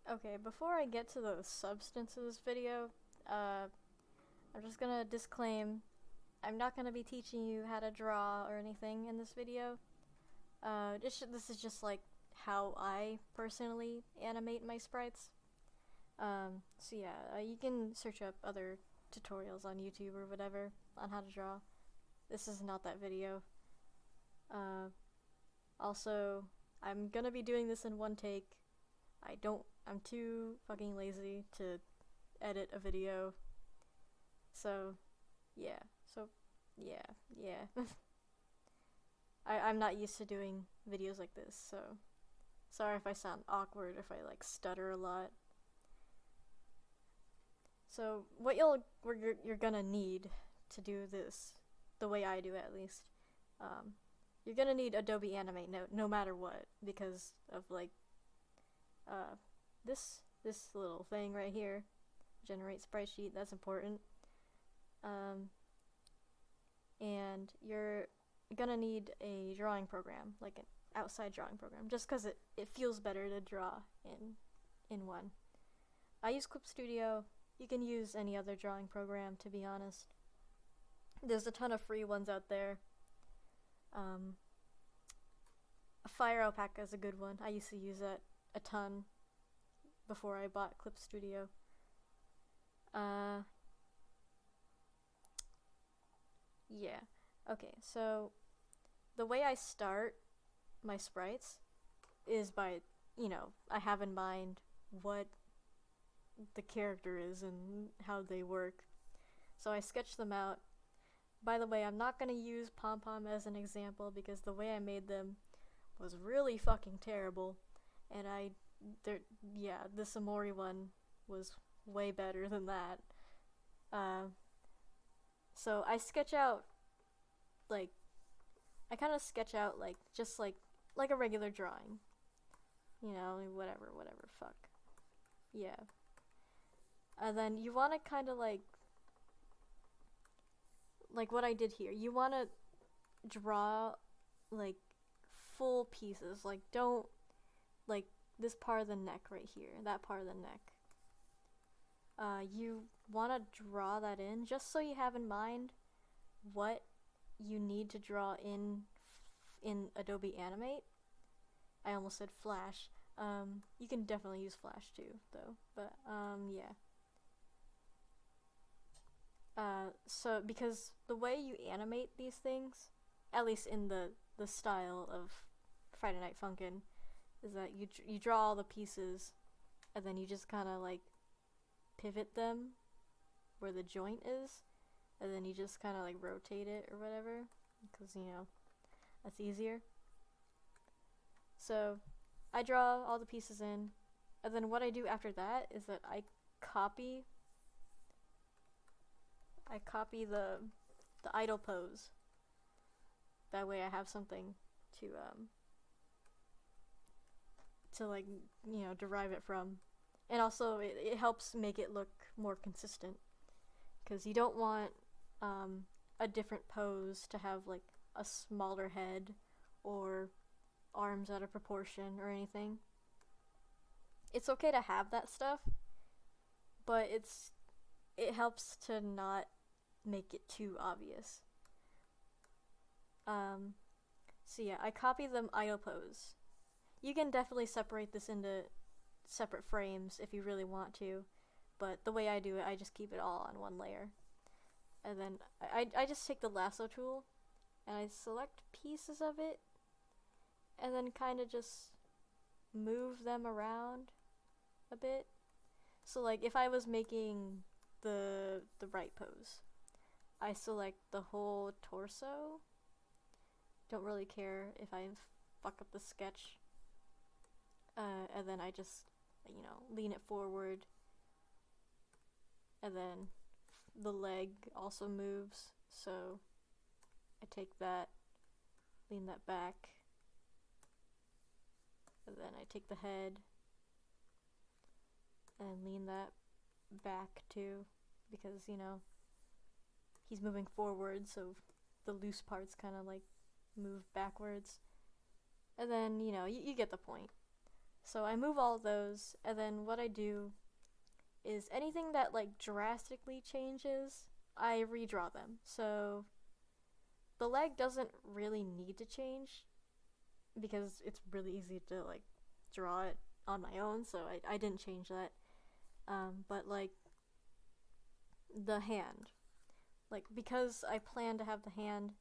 Okay, before I get to the substance of this video, I'm just gonna disclaim I'm not gonna be teaching you how to draw or anything in this video. This is just like how I personally animate my sprites. So yeah, you can search up other tutorials on YouTube or whatever on how to draw. This is not that video. Also, I'm gonna be doing this in one take. I'm too fucking lazy to edit a video. So, yeah. Yeah. I'm not used to doing videos like this, so sorry if I sound awkward, if I like stutter a lot. So what you're gonna need to do this, the way I do it at least, you're gonna need Adobe Animate no matter what, because of like this little thing right here, generate sprite sheet. That's important. And you're gonna need a drawing program, like an outside drawing program, just because it feels better to draw in one. I use Clip Studio. You can use any other drawing program, to be honest. There's a ton of free ones out there. Fire Alpaca is a good one. I used to use that a ton before I bought Clip Studio. Yeah. Okay, so the way I start my sprites is by, I have in mind what the character is and how they work. So I sketch them out. By the way, I'm not going to use Pom Pom as an example because the way I made them was really fucking terrible. And this Amori one was way better than that. So I sketch out, I kind of sketch out, just like a regular drawing. Whatever, fuck. Yeah. And then you want to kind of like what I did here. You want to draw, full pieces. Don't, this part of the neck right here, that part of the neck. You want to draw that in just so you have in mind what you need to draw in Adobe Animate. I almost said Flash. You can definitely use Flash too, though. But yeah. So because the way you animate these things, at least in the style of Friday Night Funkin', is that you draw all the pieces, and then you just kind of pivot them where the joint is, and then you just kind of rotate it or whatever, because that's easier. So I draw all the pieces in, and then what I do after that is that I copy the idle pose. That way I have something to derive it from. And also it helps make it look more consistent, because you don't want a different pose to have a smaller head or arms out of proportion or anything. It's okay to have that stuff, but it helps to not make it too obvious. So yeah, I copy the idle pose. You can definitely separate this into separate frames if you really want to, but the way I do it, I just keep it all on one layer. And then I just take the lasso tool and I select pieces of it and then kind of just move them around a bit. So if I was making the right pose, I select the whole torso. Don't really care if I fuck up the sketch. And then I just, lean it forward. And then the leg also moves, so I take that, lean that back. And then I take the head and lean that back too, because, he's moving forward, so the loose parts kind of move backwards. And then, you get the point. So I move all those, and then what I do is anything that like drastically changes, I redraw them. So the leg doesn't really need to change because it's really easy to like draw it on my own, so I didn't change that. But like the hand, like because I planned to have the hand,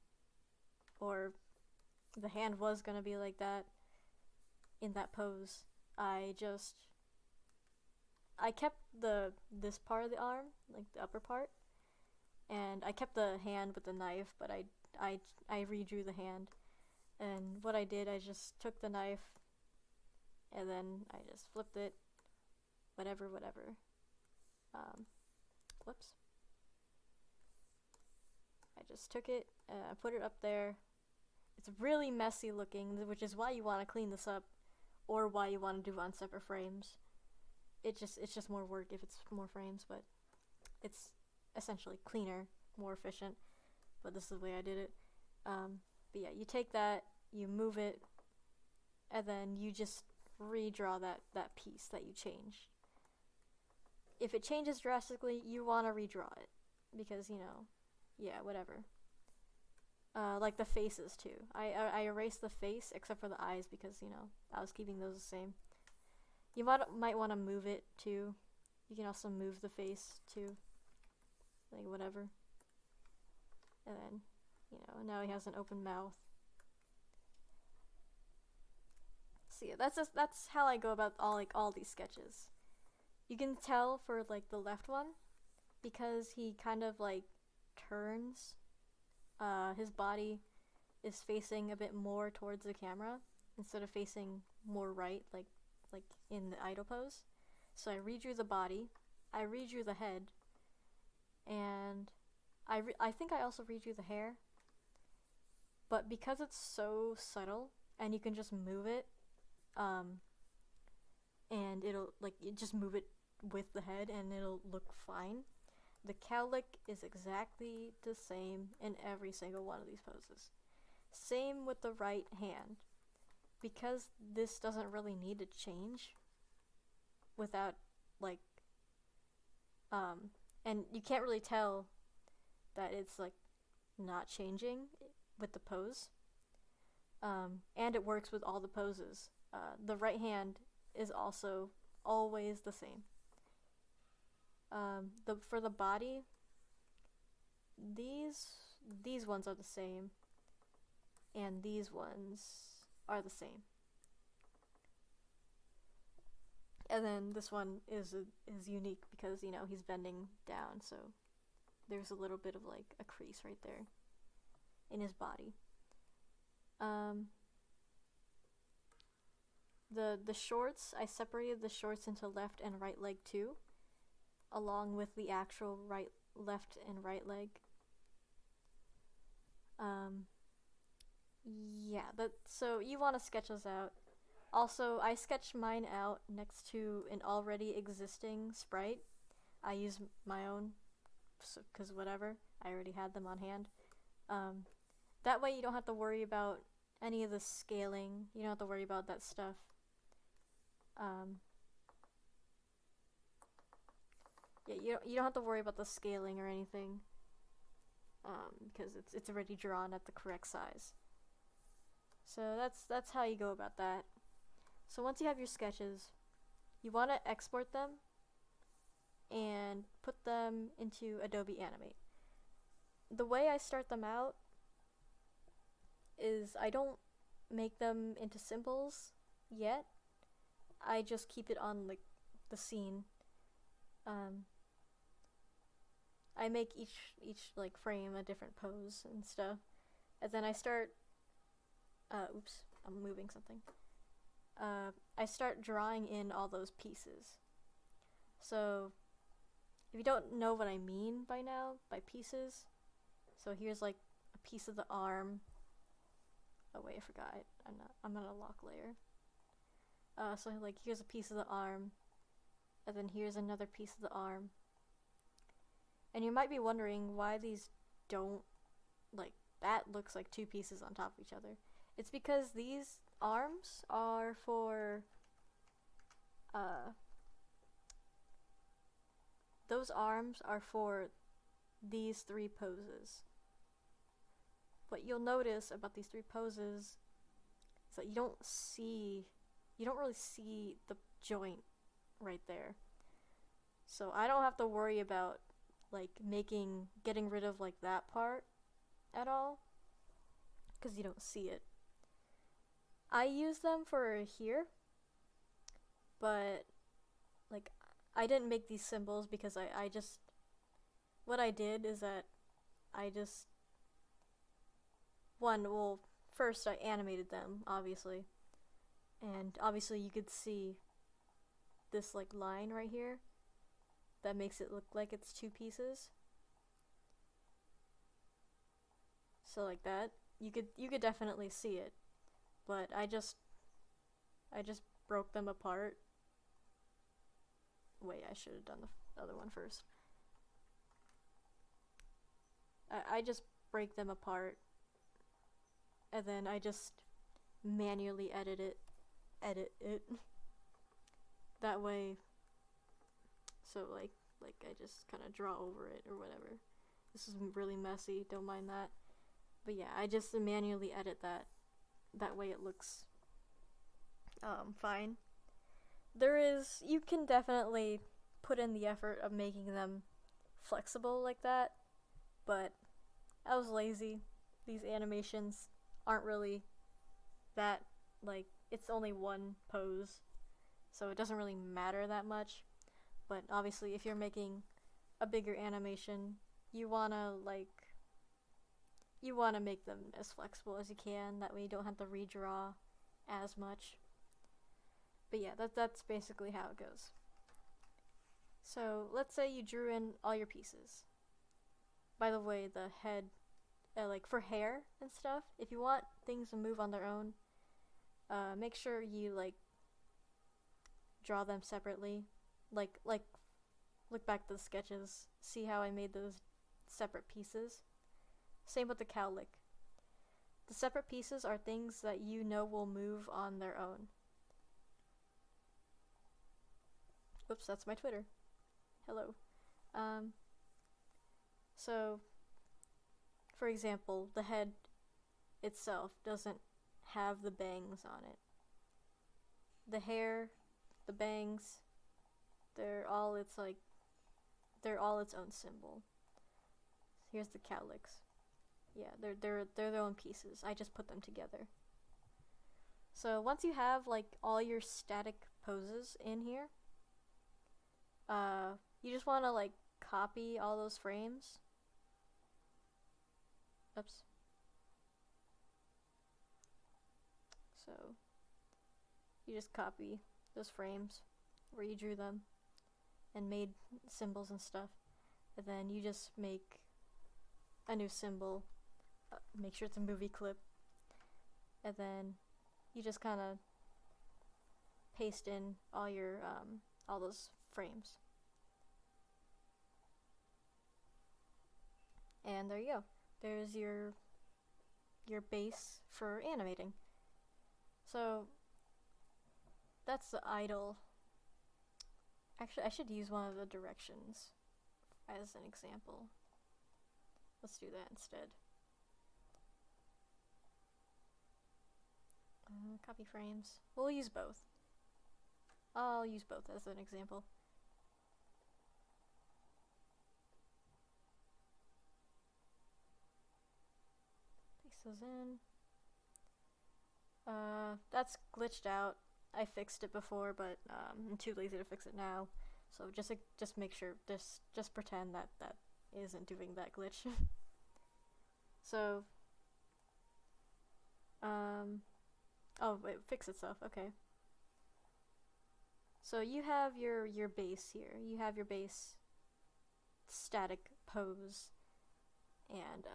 or the hand was gonna be like that in that pose, I kept this part of the arm, like the upper part, and I kept the hand with the knife, but I redrew the hand. And what I did, I just took the knife and then I just flipped it, whatever. Whoops. I just took it, I put it up there. It's really messy looking, which is why you want to clean this up, or why you want to do it on separate frames. It's just more work if it's more frames, but it's essentially cleaner, more efficient. But this is the way I did it. But yeah, you take that, you move it, and then you just redraw that piece that you changed. If it changes drastically, you want to redraw it because yeah, whatever. Like the faces too. I erased the face except for the eyes because I was keeping those the same. You might want to move it too. You can also move the face too, like whatever. And then now he has an open mouth. So yeah, that's how I go about all these sketches. You can tell for like the left one because he kind of like turns. His body is facing a bit more towards the camera instead of facing more right, like in the idle pose. So I redrew the body, I redrew the head, and I think I also redrew the hair. But because it's so subtle and you can just move it, and it'll like you just move it with the head and it'll look fine. The cowlick is exactly the same in every single one of these poses. Same with the right hand. Because this doesn't really need to change without like and you can't really tell that it's like not changing with the pose. And it works with all the poses. The right hand is also always the same. For the body, these ones are the same, and these ones are the same. And then this one is unique because he's bending down, so there's a little bit of like a crease right there in his body. The shorts, I separated the shorts into left and right leg too, along with the actual left and right leg. Yeah, so you want to sketch those out. Also, I sketched mine out next to an already existing sprite. I use my own, because whatever, I already had them on hand. That way you don't have to worry about any of the scaling. You don't have to worry about that stuff. Yeah, you don't have to worry about the scaling or anything, because it's already drawn at the correct size. So that's how you go about that. So once you have your sketches, you want to export them and put them into Adobe Animate. The way I start them out is I don't make them into symbols yet. I just keep it on like the scene. I make each like frame a different pose and stuff, and then I start. Oops, I'm moving something. I start drawing in all those pieces. So, if you don't know what I mean by now, by pieces, so here's like a piece of the arm. Oh wait, I forgot. I'm gonna lock layer. So like here's a piece of the arm, and then here's another piece of the arm. And you might be wondering why these don't, like, that looks like two pieces on top of each other. It's because these arms are for uh, those arms are for these three poses. What you'll notice about these three poses is that you don't really see the joint right there. So I don't have to worry about like getting rid of like that part at all, because you don't see it. I use them for here, but like I didn't make these symbols because I just, what I did is that I just, first I animated them, obviously, and obviously you could see this like line right here that makes it look like it's two pieces. So like that, you could definitely see it, but I just broke them apart. Wait, I should have done the other one first. I just break them apart, and then I just manually edit it. That way, so like I just kind of draw over it or whatever. This is really messy, don't mind that. But yeah, I just manually edit that. That way it looks fine. You can definitely put in the effort of making them flexible like that, but I was lazy. These animations aren't really that, like, it's only one pose, so it doesn't really matter that much. But obviously if you're making a bigger animation, you wanna make them as flexible as you can, that way you don't have to redraw as much. But yeah, that's basically how it goes. So let's say you drew in all your pieces. By the way, the head, like for hair and stuff, if you want things to move on their own, make sure you like draw them separately. Like look back to the sketches, see how I made those separate pieces. Same with the cowlick. The separate pieces are things that you know will move on their own. Whoops, that's my Twitter. Hello. So, for example, the head itself doesn't have the bangs on it. The hair, the bangs, they're all its own symbol. Here's the cowlicks. Yeah, they're their own pieces. I just put them together. So once you have like all your static poses in here, you just want to like copy all those frames. Oops. So you just copy those frames where you drew them and made symbols and stuff, and then you just make a new symbol. Make sure it's a movie clip, and then you just kind of paste in all your all those frames, and there you go. There's your base for animating. So that's the idle. Actually, I should use one of the directions as an example. Let's do that instead. Copy frames. We'll use both. I'll use both as an example. Paste those in. That's glitched out. I fixed it before, but I'm too lazy to fix it now. So just make sure, just pretend that isn't doing that glitch. So, oh, it fixed itself, okay. So you have your base here. You have your base static pose, and,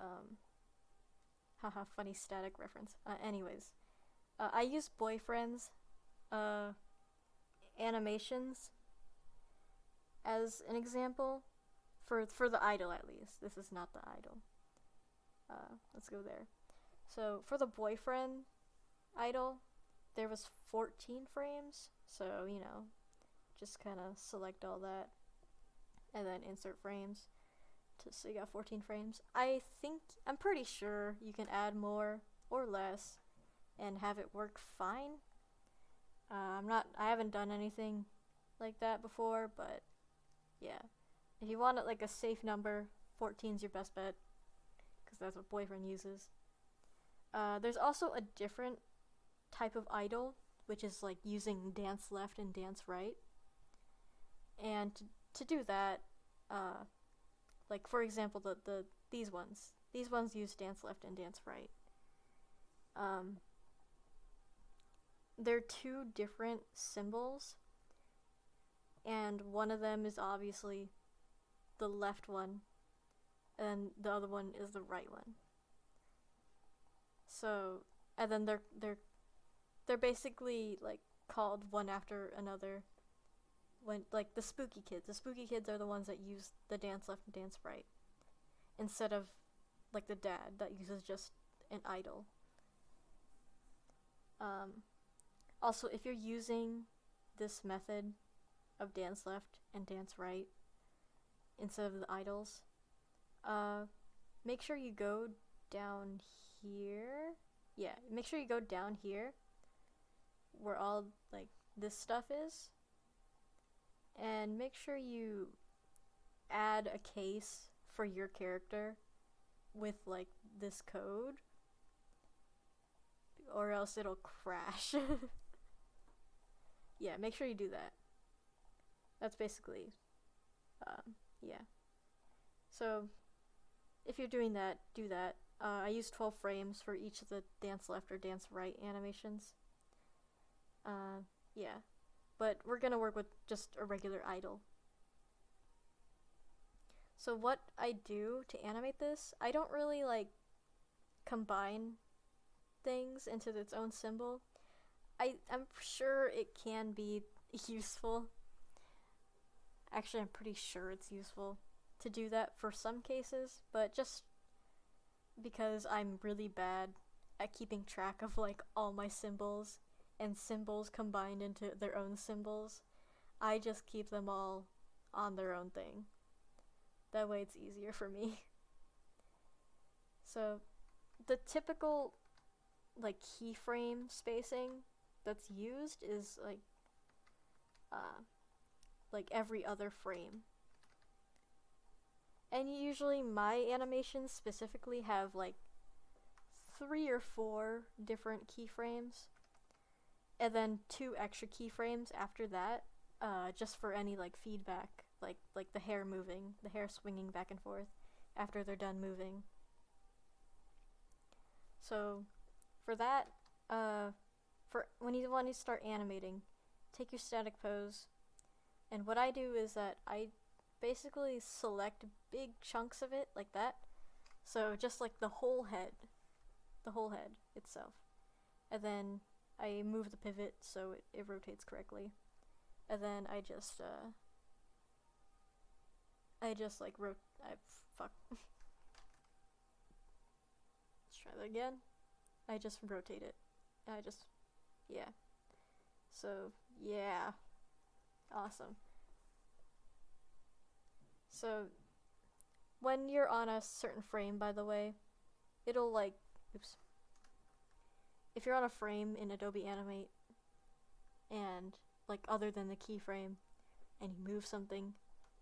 haha, funny static reference. Anyways, I use boyfriends, animations as an example, for the idol at least. This is not the idol. Let's go there. So for the boyfriend idol, there was 14 frames, so you know, just kind of select all that and then insert frames. So you got 14 frames. I'm pretty sure you can add more or less and have it work fine. I haven't done anything like that before, but yeah. If you want it like a safe number, 14's your best bet, because that's what Boyfriend uses. There's also a different type of idle, which is like using dance left and dance right. And to do that, like for example, these ones use dance left and dance right. They're two different symbols, and one of them is obviously the left one, and the other one is the right one. So, and then they're basically like called one after another. When like the spooky kids are the ones that use the dance left and dance right, instead of like the dad that uses just an idle. Also, if you're using this method of dance left and dance right instead of the idles, make sure you go down here. Yeah, make sure you go down here where all like this stuff is, and make sure you add a case for your character with like this code, or else it'll crash. Yeah, make sure you do that. That's basically, yeah. So, if you're doing that, do that. I use 12 frames for each of the dance left or dance right animations. Yeah. But we're gonna work with just a regular idle. So what I do to animate this, I don't really like combine things into its own symbol. I'm sure it can be useful. Actually, I'm pretty sure it's useful to do that for some cases, but just because I'm really bad at keeping track of like all my symbols and symbols combined into their own symbols, I just keep them all on their own thing. That way it's easier for me. So the typical like keyframe spacing that's used is like every other frame. And usually my animations specifically have like 3 or 4 different keyframes, and then 2 extra keyframes after that, just for any like feedback, like the hair moving, the hair swinging back and forth after they're done moving. So for that, for when you want to start animating, take your static pose, and what I do is that I basically select big chunks of it like that, so just like the whole head itself, and then I move the pivot so it rotates correctly, and then I just like fuck. Let's try that again. I just rotate it. Yeah. So, yeah. Awesome. So, when you're on a certain frame, by the way, it'll like, oops. If you're on a frame in Adobe Animate, and like other than the keyframe, and you move something,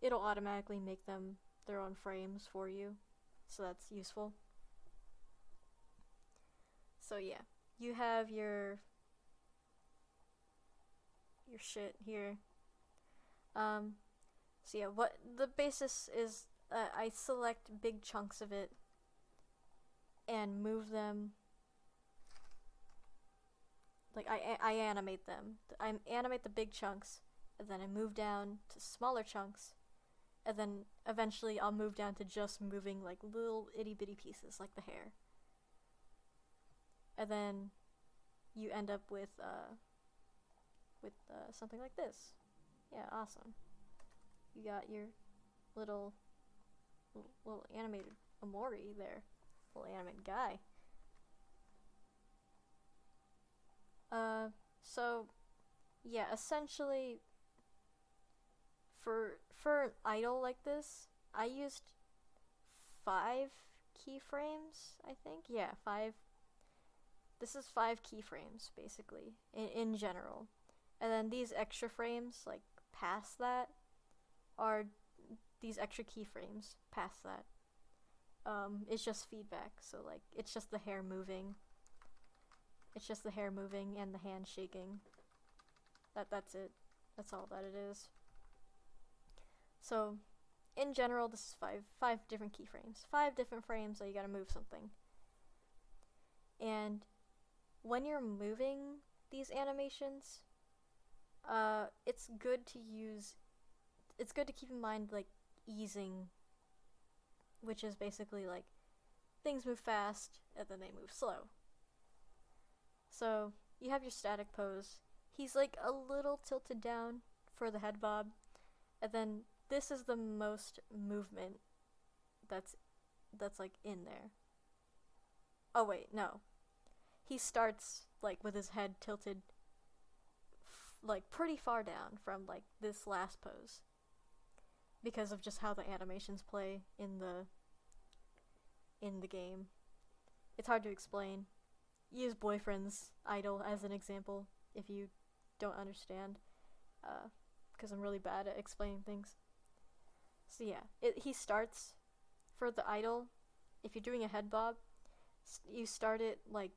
it'll automatically make them their own frames for you. So that's useful. So yeah, you have your shit here. So yeah, what the basis is, I select big chunks of it and move them. Like I animate them. I animate the big chunks, and then I move down to smaller chunks, and then eventually I'll move down to just moving like little itty bitty pieces like the hair. And then you end up with something like this. Yeah, awesome. You got your little animated Amori there, little animated guy. So yeah, essentially For an idle like this, I used 5 keyframes, I think. Yeah, 5. This is 5 keyframes basically in general. And then these extra frames like past that are these extra keyframes past that. It's just feedback. So like it's just the hair moving. It's just the hair moving and the hand shaking. That's it. That's all that it is. So, in general, this is five different keyframes. 5 different frames that you gotta move something. And when you're moving these animations, it's good to keep in mind like easing, which is basically like things move fast and then they move slow. So you have your static pose. He's like a little tilted down for the head bob, and then this is the most movement that's like in there. Oh wait, no. He starts like with his head tilted like pretty far down from like this last pose because of just how the animations play in the game. It's hard to explain. Use boyfriend's idol as an example if you don't understand, because I'm really bad at explaining things. So yeah, he starts for the idol. If you're doing a head bob, you start it like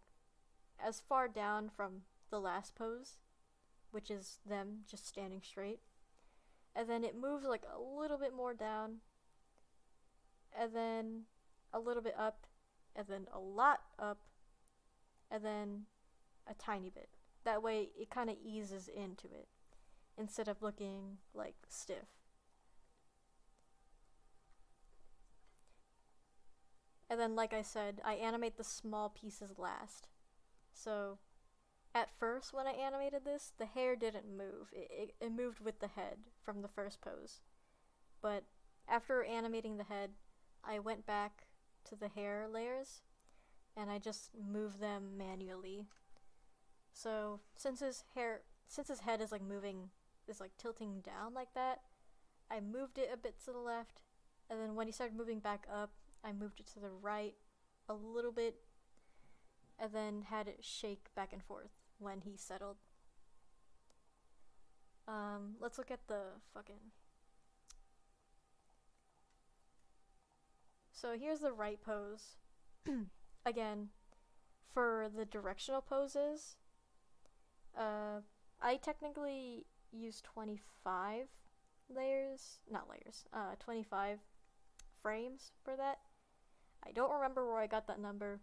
as far down from the last pose, which is them just standing straight, and then it moves like a little bit more down, and then a little bit up, and then a lot up, and then a tiny bit. That way it kind of eases into it instead of looking like stiff. And then, like I said, I animate the small pieces last. So at first when I animated this, the hair didn't move. It moved with the head from the first pose. But after animating the head, I went back to the hair layers and I just moved them manually. So since his head is like moving, is like tilting down like that, I moved it a bit to the left, and then when he started moving back up, I moved it to the right a little bit, and then had it shake back and forth when he settled. Let's look at the fucking... So here's the right pose. Again, for the directional poses, I technically use 25 25 frames for that. I don't remember where I got that number,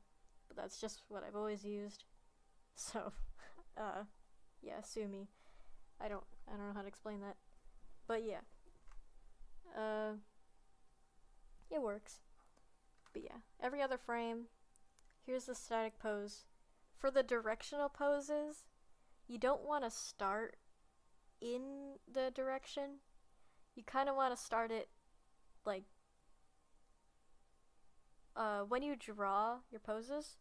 but that's just what I've always used. So, yeah, sue me. I don't know how to explain that. But yeah. It works. But yeah, every other frame. Here's the static pose. For the directional poses, you don't want to start in the direction. You kind of want to start it like when you draw your poses,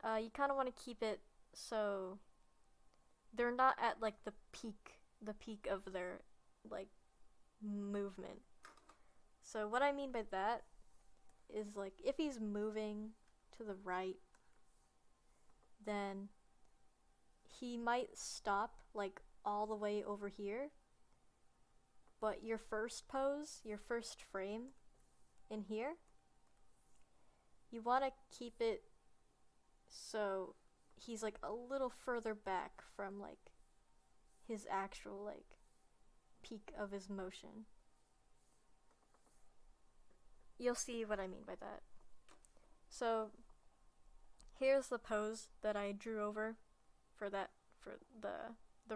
you kind of want to keep it so they're not at like the peak of their like movement. So what I mean by that is like if he's moving to the right, then he might stop like all the way over here, but your first pose, your first frame in here, you want to keep it so he's like a little further back from like his actual like peak of his motion. You'll see what I mean by that. So here's the pose that I drew over for the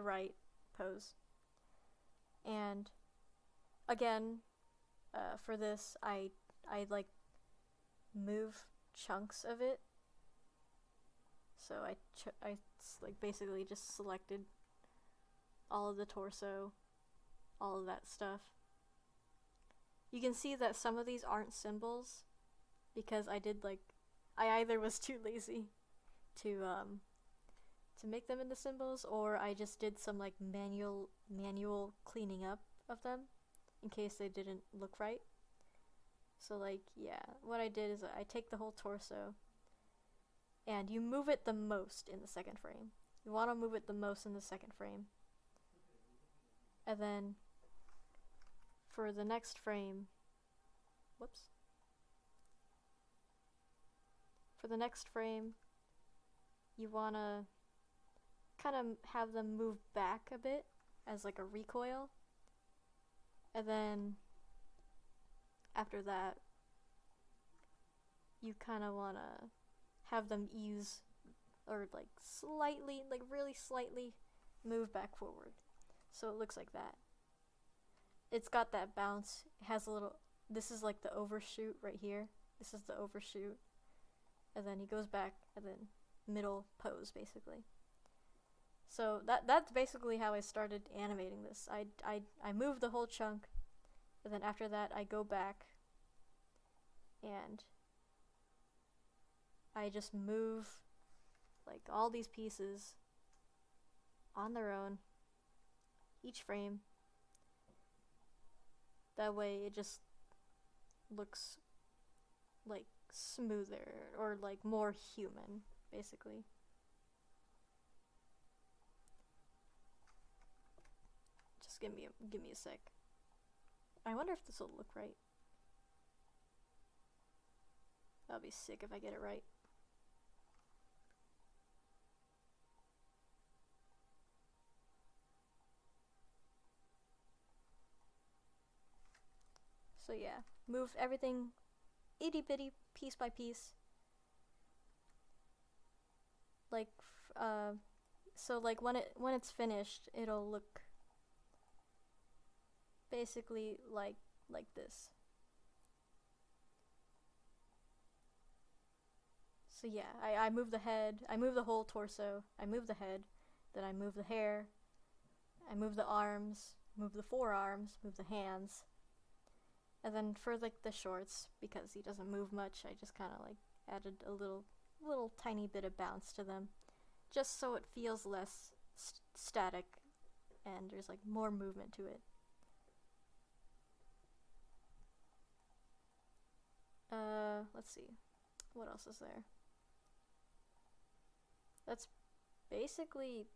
right pose. And again, for this, I like move chunks of it. So I like basically just selected all of the torso, all of that stuff. You can see that some of these aren't symbols because I either was too lazy to to make them into symbols, or I just did some like manual cleaning up of them in case they didn't look right. So like, yeah, what I did is I take the whole torso and you move it the most in the second frame. You want to move it the most in the second frame. And then for the next frame, whoops. For the next frame, you want to kind of have them move back a bit as like a recoil. And then after that, you kind of want to have them ease or like slightly, like really slightly move back forward. So it looks like that. It's got that bounce. It has a little, this is like the overshoot right here. This is the overshoot. And then he goes back and then middle pose basically. So that's basically how I started animating this. I moved the whole chunk, and then after that I go back and I just move like all these pieces on their own, each frame. That way it just looks like smoother or like more human, basically. Just give me a sec. I wonder if this will look right. That'll be sick if I get it right. So yeah, move everything itty bitty piece by piece. Like, so like when it's finished, it'll look basically like this. So yeah, I move the head, I move the whole torso, I move the head, then I move the hair, I move the arms, move the forearms, move the hands. And then for like the shorts, because he doesn't move much, I just kind of like added a little tiny bit of bounce to them, just so it feels less static and there's like more movement to it. Let's see, what else is there? That's basically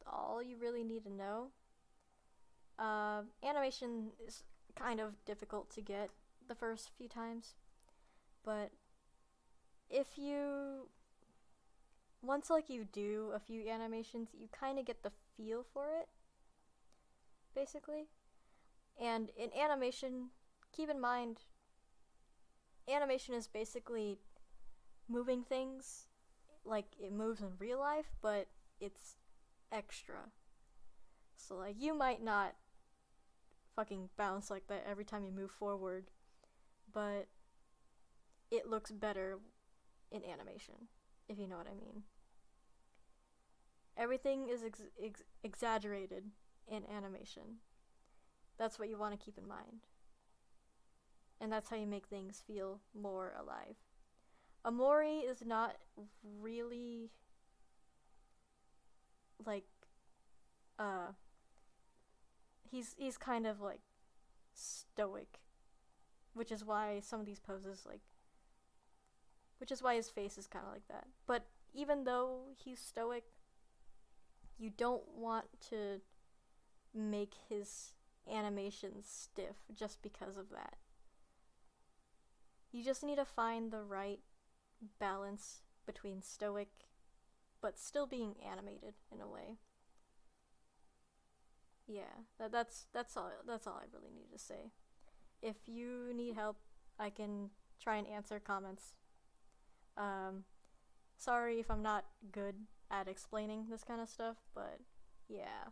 all you really need to know. Animation is kind of difficult to get the first few times, but if you once like you do a few animations, you kind of get the feel for it, basically. And in animation, keep in mind, animation is basically moving things like it moves in real life, but it's extra. So like you might not fucking bounce like that every time you move forward, but it looks better in animation, if you know what I mean. Everything is exaggerated in animation. That's what you want to keep in mind. And that's how you make things feel more alive. Amori is not really like he's kind of like stoic, which is why some of these poses which is why his face is kind of like that. But even though he's stoic, you don't want to make his animations stiff just because of that. You just need to find the right balance between stoic but still being animated in a way. Yeah, that's all I really need to say. If you need help, I can try and answer comments. Sorry if I'm not good at explaining this kind of stuff, but yeah.